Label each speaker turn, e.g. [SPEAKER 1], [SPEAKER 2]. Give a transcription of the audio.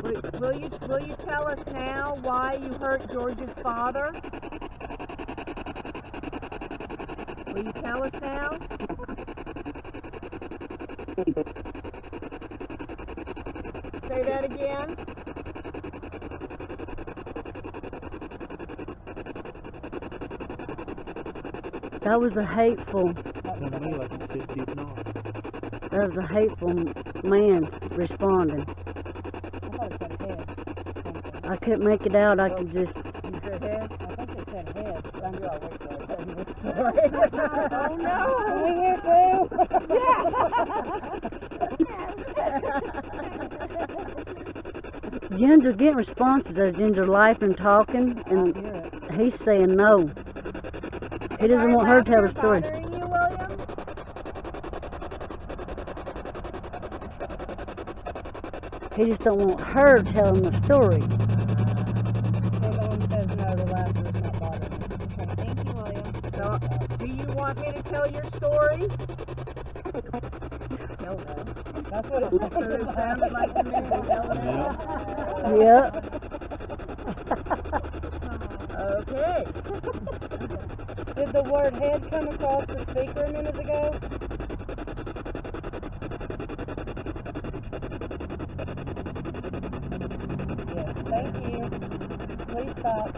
[SPEAKER 1] Will you tell us now why you hurt George's father? Will you tell us now? Say that again.
[SPEAKER 2] That was a hateful. That was a hateful man responding.
[SPEAKER 3] I thought it said head.
[SPEAKER 2] I couldn't make it out. I could just.
[SPEAKER 1] You said head?
[SPEAKER 3] I think it said head.
[SPEAKER 1] I knew I'll wait till I tell you this story.
[SPEAKER 3] Oh no! We here too?
[SPEAKER 2] Ginger's getting responses as Ginger laughing and talking, and he's saying no. He doesn't want her to tell the story.
[SPEAKER 1] Bothering you, William?
[SPEAKER 2] He just don't want her telling the story.
[SPEAKER 3] His arm says no, the laughter is not bothering me. Okay, thank you, William.
[SPEAKER 1] So, do you want me to tell your story? Hell no.
[SPEAKER 3] That's what it
[SPEAKER 1] Sounded like to me. Hell no.
[SPEAKER 2] Yep.
[SPEAKER 1] Okay.
[SPEAKER 3] Did the word head come across the speaker a minute ago? Yes, thank you. Please stop.